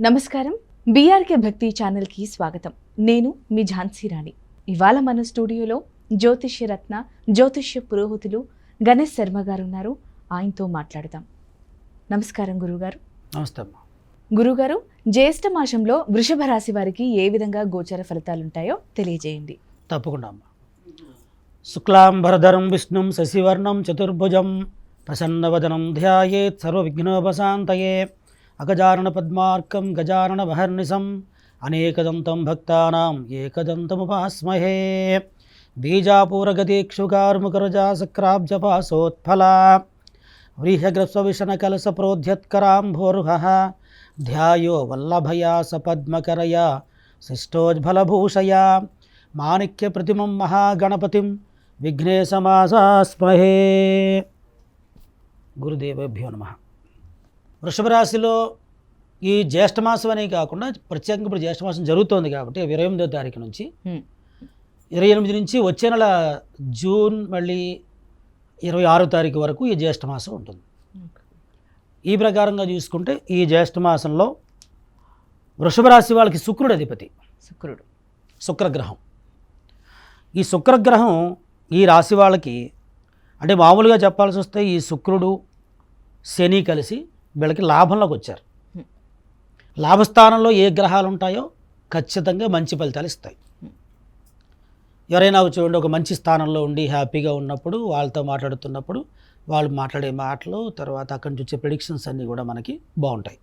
నమస్కారం. బీఆర్కే భక్తి ఛానల్కి స్వాగతం. నేను మీ ఝాన్సీ రాణి. ఇవాళ మన స్టూడియోలో జ్యోతిష్య రత్న జ్యోతిష్య పురోహితులు గణేష్ శర్మ గారు ఉన్నారు. ఆయనతో మాట్లాడదాం. నమస్కారం గురుగారు. నమస్తే. గురుగారు, జ్యేష్ఠ మాసంలో వృషభ రాశి వారికి ఏ విధంగా గోచర ఫలితాలుంటాయో తెలియజేయండి. తప్పకుండా అమ్మ. శుక్లాంబరధరం విష్ణుం శశివర్ణం చతుర్భుజం ప్రసన్నవదనం ధ్యాయేత్ సర్వవిఘ్నోపశాంతయే అగజానన పద్మార్కం గజానన మహర్నిశం అనేకదంతం భక్తానాం ఏకదంతముపాస్మహే బీజాపూరగతీక్షుకార్ముకరజా సక్రాబ్జపాసోత్ఫలా వ్రీహగ్రస్వవిషణకలసప్రోధ్యత్కరాంభోర్హః ధ్యాయో వల్లభయా సపద్మకరయా శిష్టోజ్ఫలభూషయా మాణిక్యప్రతిమం మహాగణపతిం విఘ్నేశమాసాస్మహే. గురుదేవేభ్యో నమః. వృషభ రాశిలో ఈ జ్యేష్ఠమాసం అనే కాకుండా ప్రత్యేకంగా ఇప్పుడు జ్యేష్ఠమాసం జరుగుతోంది కాబట్టి 28వ తారీఖు నుంచి 28 నుంచి వచ్చే నెల జూన్ మళ్ళీ 26వ తారీఖు వరకు ఈ జ్యేష్ఠమాసం ఉంటుంది. ఈ ప్రకారంగా చూసుకుంటే ఈ జ్యేష్ఠమాసంలో వృషభ రాశి వాళ్ళకి శుక్రుడు అధిపతి. శుక్రగ్రహం. ఈ శుక్రగ్రహం ఈ రాశి వాళ్ళకి అంటే మామూలుగా చెప్పాల్సి వస్తే ఈ శుక్రుడు శని కలిసి వీళ్ళకి లాభంలోకి వచ్చారు. లాభస్థానంలో ఏ గ్రహాలు ఉంటాయో ఖచ్చితంగా మంచి ఫలితాలు ఇస్తాయి. ఎవరైనా చూడండి, ఒక మంచి స్థానంలో ఉండి హ్యాపీగా ఉన్నప్పుడు వాళ్ళతో మాట్లాడుతున్నప్పుడు వాళ్ళు మాట్లాడే మాటలు తర్వాత అక్కడి నుంచి వచ్చే ప్రెడిక్షన్స్ అన్నీ కూడా మనకి బాగుంటాయి.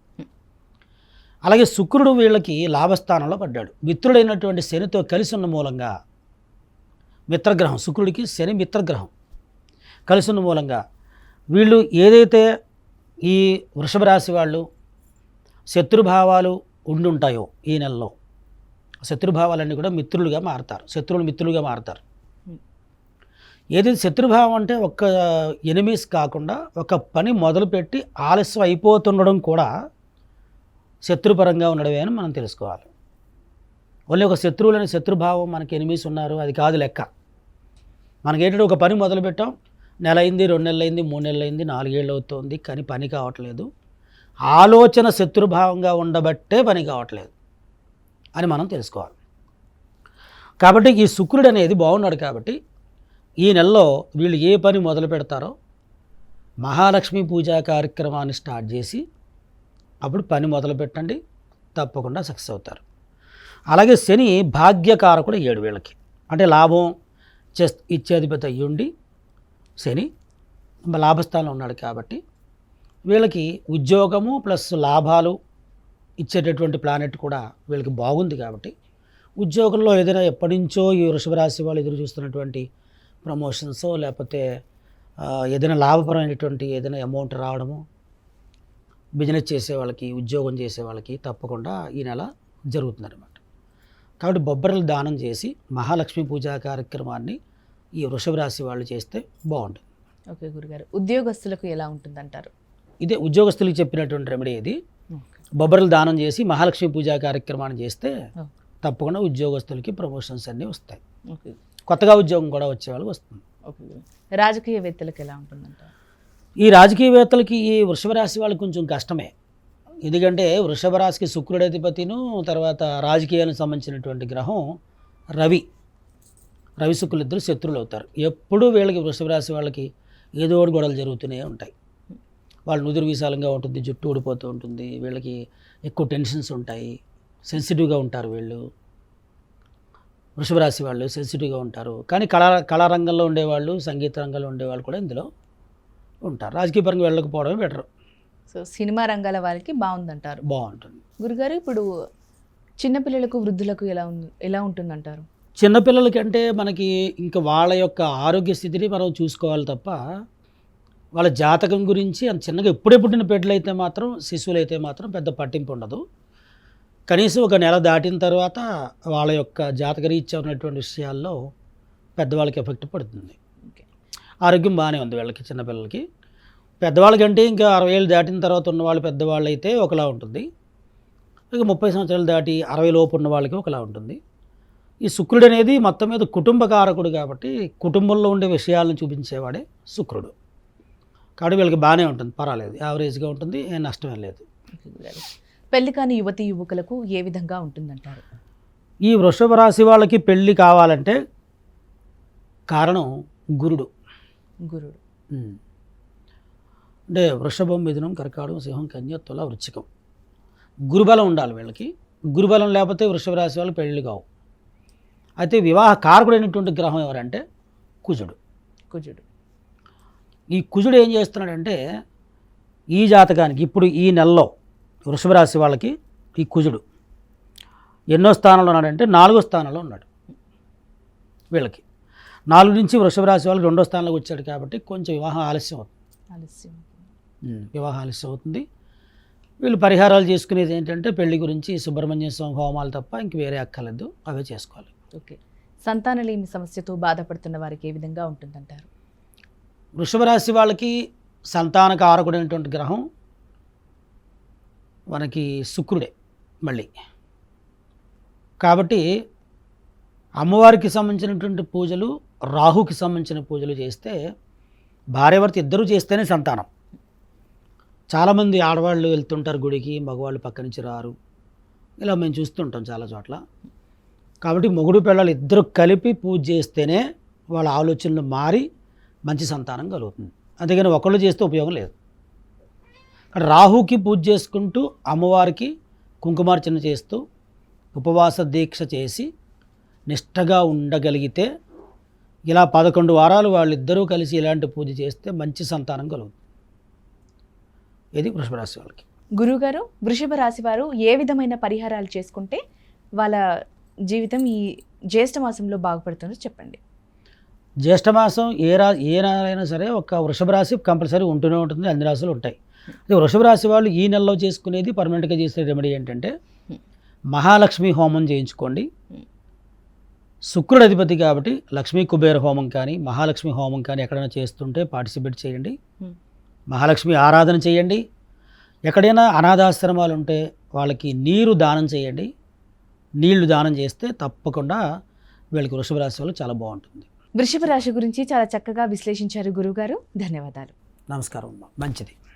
అలాగే శుక్రుడు వీళ్ళకి లాభస్థానంలో పడ్డాడు. మిత్రుడైనటువంటి శనితో కలిసి ఉన్న మూలంగా మిత్రగ్రహం, శుక్రుడికి శని మిత్రగ్రహం కలిసి ఉన్న మూలంగా వీళ్ళు ఏదైతే ఈ వృషభ రాశి వాళ్ళు శత్రుభావాలు ఉండుంటాయో ఈ నెలలో శత్రుభావాలన్నీ కూడా మిత్రులుగా మారతారు. శత్రువులు మిత్రులుగా మారతారు. ఏదైతే శత్రుభావం అంటే ఒక్క ఎనిమీస్ కాకుండా ఒక పని మొదలుపెట్టి ఆలస్యం అయిపోతుండడం కూడా శత్రుపరంగా ఉండడమే అని మనం తెలుసుకోవాలి. ఓన్లీ ఒక శత్రువులని శత్రుభావం మనకి ఎనిమీస్ ఉన్నారు అది కాదు లెక్క. మనకేంటంటే ఒక పని మొదలుపెట్టాం, నెల అయింది, 2 నెలలు అయింది, 3 నెలలు అయింది, 4 ఏళ్ళు అవుతుంది, కానీ పని కావట్లేదు. ఆలోచన శత్రుభావంగా ఉండబట్టే పని కావట్లేదు అని మనం తెలుసుకోవాలి. కాబట్టి ఈ శుక్రుడు అనేది బాగున్నాడు కాబట్టి ఈ నెలలో వీళ్ళు ఏ పని మొదలు పెడతారో మహాలక్ష్మి పూజా కార్యక్రమాన్ని స్టార్ట్ చేసి అప్పుడు పని మొదలు పెట్టండి, తప్పకుండా సక్సెస్ అవుతారు. అలాగే శని భాగ్యకారకుడు 7 వీళ్ళకి, అంటే లాభం ఇచ్చేధిపతి అయ్యుండి శని లాభస్థానంలో ఉన్నాడు కాబట్టి వీళ్ళకి ఉద్యోగము ప్లస్ లాభాలు ఇచ్చేటటువంటి ప్లానెట్ కూడా వీళ్ళకి బాగుంది. కాబట్టి ఉద్యోగంలో ఏదైనా ఎప్పటి నుంచో ఈ వృషభ రాశి వాళ్ళు ఎదురు చూస్తున్నటువంటి ప్రమోషన్సో లేకపోతే ఏదైనా లాభపరమైనటువంటి ఏదైనా అమౌంట్ రావడము, బిజినెస్ చేసే వాళ్ళకి, ఉద్యోగం చేసే వాళ్ళకి తప్పకుండా ఈ నెల జరుగుతుందన్నమాట. కాబట్టి బొబ్బర్లు దానం చేసి మహాలక్ష్మి పూజా కార్యక్రమాన్ని ఈ వృషభ రాశి వాళ్ళు చేస్తే బాగుంటుంది. ఓకే గురుగారు, ఉద్యోగస్తులకు ఎలా ఉంటుందంటారు? ఇదే ఉద్యోగస్తులకు చెప్పినటువంటి రెమెడీ ఇది. బొబ్బర్లు దానం చేసి మహాలక్ష్మి పూజా కార్యక్రమాన్ని చేస్తే తప్పకుండా ఉద్యోగస్తులకి ప్రమోషన్స్ అన్నీ వస్తాయి. కొత్తగా ఉద్యోగం కూడా వచ్చే వాళ్ళకి వస్తుంది. రాజకీయవేత్తలకు ఎలా ఉంటుందంటారు? ఈ రాజకీయవేత్తలకి ఈ వృషభ రాశి వాళ్ళకి కొంచెం కష్టమే. ఎందుకంటే వృషభ రాశికి శుక్రుడు అధిపతిను తర్వాత రాజకీయాలకు సంబంధించినటువంటి గ్రహం రవి శుక్రులు ఇద్దరు శత్రువులు అవుతారు. ఎప్పుడూ వీళ్ళకి వృషభ రాశి వాళ్ళకి ఏదో ఒకటి గొడవలు జరుగుతూనే ఉంటాయి. వాళ్ళు నుదురు విశాలంగా ఉంటుంది, జుట్టు ఊడిపోతూ ఉంటుంది, వీళ్ళకి ఎక్కువ టెన్షన్స్ ఉంటాయి, సెన్సిటివ్గా ఉంటారు. వీళ్ళు వృషభ రాశి వాళ్ళు సెన్సిటివ్గా ఉంటారు. కానీ కళారంగంలో ఉండేవాళ్ళు, సంగీత రంగంలో ఉండేవాళ్ళు కూడా ఇందులో ఉంటారు. రాజకీయ పరంగా వెళ్ళకపోవడమే బెటర్. సో సినిమా రంగాల వారికి బాగుందంటారు? బాగుంటుంది. గురుగారు, ఇప్పుడు చిన్నపిల్లలకు వృద్ధులకు ఎలా ఉంటుందంటారు? చిన్నపిల్లలకంటే మనకి ఇంకా వాళ్ళ యొక్క ఆరోగ్య స్థితిని మనం చూసుకోవాలి తప్ప వాళ్ళ జాతకం గురించి అంత చిన్నగా ఎప్పుడే పుట్టిన బిడ్డలు అయితే మాత్రం, శిశువులు అయితే మాత్రం పెద్ద పట్టింపు ఉండదు. కనీసం ఒక నెల దాటిన తర్వాత వాళ్ళ యొక్క జాతకరీత్యా ఉన్నటువంటి విషయాల్లో పెద్దవాళ్ళకి ఎఫెక్ట్ పడుతుంది. ఆరోగ్యం బాగానే ఉంది వీళ్ళకి, చిన్నపిల్లలకి. పెద్దవాళ్ళకంటే ఇంకా 60 ఏళ్ళు దాటిన తర్వాత ఉన్నవాళ్ళు పెద్దవాళ్ళు అయితే ఒకలా ఉంటుంది. ఇక 30 సంవత్సరాలు దాటి 60 లోపు ఉన్న వాళ్ళకి ఒకలా ఉంటుంది. ఈ శుక్రుడు అనేది మొత్తం మీద కుటుంబకారకుడు కాబట్టి కుటుంబంలో ఉండే విషయాలను చూపించేవాడే శుక్రుడు. కాబట్టి వీళ్ళకి బాగానే ఉంటుంది, పర్వాలేదు, యావరేజ్గా ఉంటుంది, ఏం నష్టమే లేదు. పెళ్లి కాని యువతీ యువకులకు ఏ విధంగా ఉంటుందంటారు? ఈ వృషభ రాశి వాళ్ళకి పెళ్ళి కావాలంటే కారణం గురుడు. గురుడు. అంటే వృషభం, మిథునం, కర్కాటకం, సింహం, కన్య, తుల, వృశ్చికం. గురుబలం ఉండాలి వీళ్ళకి. గురుబలం లేకపోతే వృషభ రాశి వాళ్ళు పెళ్ళి కావు. అయితే వివాహ కారకుడైనటువంటి గ్రహం ఎవరంటే కుజుడు. కుజుడు. ఈ కుజుడు ఏం చేస్తున్నాడంటే ఈ జాతకానికి ఇప్పుడు ఈ నెలలో వృషభ రాశి వాళ్ళకి ఈ కుజుడు ఎన్నో స్థానంలో ఉన్నాడంటే 4వ స్థానంలో ఉన్నాడు. వీళ్ళకి 4 నుంచి వృషభ రాశి వాళ్ళకి 2వ స్థానంలోకి వచ్చాడు కాబట్టి కొంచెం వివాహం ఆలస్యం అవుతుంది. వివాహం ఆలస్యం అవుతుంది. వీళ్ళు పరిహారాలు చేసుకునేది ఏంటంటే పెళ్లి గురించి సుబ్రహ్మణ్య స్వామి హోమాలు తప్ప ఇంక వేరే అక్కర్లేదు, అవే చేసుకోవాలి. ఓకే. సంతానలేమి సమస్యతో బాధపడుతున్న వారికి ఏ విధంగా ఉంటుందంటారు? వృషభ రాశి వాళ్ళకి సంతానకారకుడైనటువంటి గ్రహం మనకి శుక్రుడే మళ్ళీ. కాబట్టి అమ్మవారికి సంబంధించినటువంటి పూజలు, రాహుకి సంబంధించిన పూజలు చేస్తే భార్యాభర్త ఇద్దరూ చేస్తేనే సంతానం. చాలామంది ఆడవాళ్ళు వెళ్తుంటారు గుడికి, మగవాళ్ళు పక్క నుంచి రారు. ఇలా మేము చూస్తుంటాం చాలా చోట్ల. కాబట్టి మొగుడు పిల్లలు ఇద్దరు కలిపి పూజ చేస్తేనే వాళ్ళ ఆలోచనలు మారి మంచి సంతానం కలుగుతుంది. అందుకని ఒకళ్ళు చేస్తే ఉపయోగం లేదు. రాహుకి పూజ చేసుకుంటూ అమ్మవారికి కుంకుమార్చన చేస్తూ ఉపవాస దీక్ష చేసి నిష్టగా ఉండగలిగితే ఇలా 11 వారాలు వాళ్ళిద్దరూ కలిసి ఇలాంటి పూజ చేస్తే మంచి సంతానం కలుగుతుంది. ఇది వృషభ రాశి వాళ్ళకి. గురువుగారు, వృషభ రాశి వారు ఏ విధమైన పరిహారాలు చేసుకుంటే వాళ్ళ జీవితం ఈ జ్యేష్ఠ మాసంలో బాగుపడుతుందో చెప్పండి. జ్యేష్ఠమాసం ఏ నెలైనా సరే ఒక వృషభ రాశి కంపల్సరీ ఉంటూనే ఉంటుంది, అన్ని రాశులు ఉంటాయి. అదే వృషభ రాశి వాళ్ళు ఈ నెలలో చేసుకునేది పర్మనెంట్గా చేసే రెమెడీ ఏంటంటే మహాలక్ష్మి హోమం చేయించుకోండి. శుక్రుడు అధిపతి కాబట్టి లక్ష్మీ కుబేర హోమం కానీ మహాలక్ష్మి హోమం కానీ ఎక్కడైనా చేస్తుంటే పార్టిసిపేట్ చేయండి. మహాలక్ష్మి ఆరాధన చేయండి. ఎక్కడైనా అనాథాశ్రమాలు ఉంటే వాళ్ళకి నీరు దానం చేయండి. నీళ్లు దానం చేస్తే తప్పకుండా వీళ్ళకి వృషభ రాశి వాళ్ళు చాలా బాగుంటుంది. వృషభ రాశి గురించి చాలా చక్కగా విశ్లేషించారు గురువుగారు. ధన్యవాదాలు. నమస్కారం అమ్మా. మంచిది.